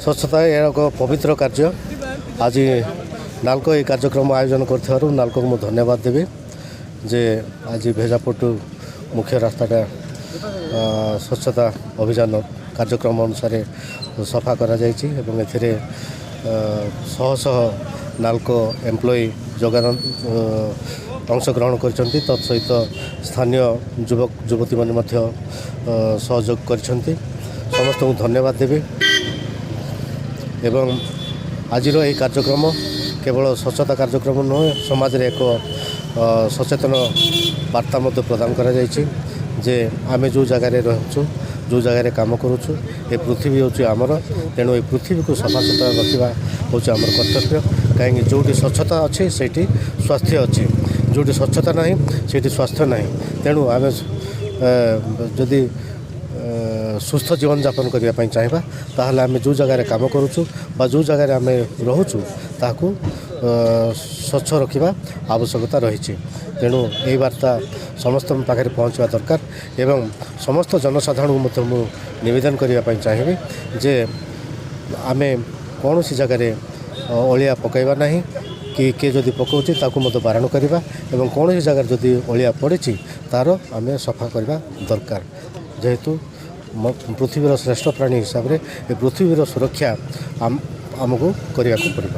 ସ୍ୱଚ୍ଛତା ଏକ ପବିତ୍ର କାର୍ଯ୍ୟ। ଆଜି ନାଲକୋ ଏହି କାର୍ଯ୍ୟକ୍ରମ ଆୟୋଜନ କରିଥିବାରୁ ନାଲକୋକୁ ମୁଁ ଧନ୍ୟବାଦ ଦେବି ଯେ ଆଜି ଭେଜାପଟୁ ମୁଖ୍ୟ ରାସ୍ତାଟା ସ୍ୱଚ୍ଛତା ଅଭିଯାନ କାର୍ଯ୍ୟକ୍ରମ ଅନୁସାରେ ସଫା କରାଯାଇଛି ଏବଂ ଏଥିରେ ଶହ ଶହ ନାଲକୋ ଏମ୍ପ୍ଲୟି ଅଂଶଗ୍ରହଣ କରିଛନ୍ତି। ତତ୍ ସହିତ ସ୍ଥାନୀୟ ଯୁବକ ଯୁବତୀମାନେ ମଧ୍ୟ ସହଯୋଗ କରିଛନ୍ତି। ସମସ୍ତଙ୍କୁ ଧନ୍ୟବାଦ ଦେବି ଏବଂ ଆଜିର ଏହି କାର୍ଯ୍ୟକ୍ରମ କେବଳ ସ୍ୱଚ୍ଛତା କାର୍ଯ୍ୟକ୍ରମ ନୁହେଁ, ସମାଜରେ ଏକ ସଚେତନ ବାର୍ତ୍ତା ମଧ୍ୟ ପ୍ରଦାନ କରାଯାଇଛି ଯେ ଆମେ ଯେଉଁ ଜାଗାରେ ରହୁଛୁ, ଯେଉଁ ଜାଗାରେ କାମ କରୁଛୁ, ଏ ପୃଥିବୀ ହେଉଛି ଆମର। ତେଣୁ ଏ ପୃଥିବୀକୁ ସଫାସୁତୁରା ରଖିବା ହେଉଛି ଆମର କର୍ତ୍ତବ୍ୟ। କାହିଁକି ଯେଉଁଠି ସ୍ୱଚ୍ଛତା ଅଛି ସେଇଠି ସ୍ୱାସ୍ଥ୍ୟ ଅଛି, ଯେଉଁଠି ସ୍ୱଚ୍ଛତା ନାହିଁ ସେଇଠି ସ୍ୱାସ୍ଥ୍ୟ ନାହିଁ। ତେଣୁ ଆମେ ଯଦି ସୁସ୍ଥ ଜୀବନଯାପନ କରିବା ପାଇଁ ଚାହିଁବା ତାହେଲେ ଆମେ ଯେଉଁ ଜାଗାରେ କାମ କରୁଛୁ ବା ଯେଉଁ ଜାଗାରେ ଆମେ ରହୁଛୁ ତାହାକୁ ସ୍ୱଚ୍ଛ ରଖିବା ଆବଶ୍ୟକତା ରହିଛି। ତେଣୁ ଏହି ବାର୍ତ୍ତା ସମସ୍ତଙ୍କ ପାଖରେ ପହଞ୍ଚିବା ଦରକାର ଏବଂ ସମସ୍ତ ଜନସାଧାରଣଙ୍କୁ ମଧ୍ୟ ମୁଁ ନିବେଦନ କରିବା ପାଇଁ ଚାହିଁବି ଯେ ଆମେ କୌଣସି ଜାଗାରେ ଅଳିଆ ପକାଇବା ନାହିଁ କି କିଏ ଯଦି ପକାଉଛି ତାକୁ ମଧ୍ୟ ବାରଣ କରିବା ଏବଂ କୌଣସି ଜାଗାରେ ଯଦି ଅଳିଆ ପଡ଼ିଛି ତାର ଆମେ ସଫା କରିବା ଦରକାର। ଯେହେତୁ ପୃଥିବୀର ଶ୍ରେଷ୍ଠ ପ୍ରାଣୀ ହିସାବରେ ଏ ପୃଥିବୀର ସୁରକ୍ଷା ଆମକୁ କରିବାକୁ ପଡ଼ିବ।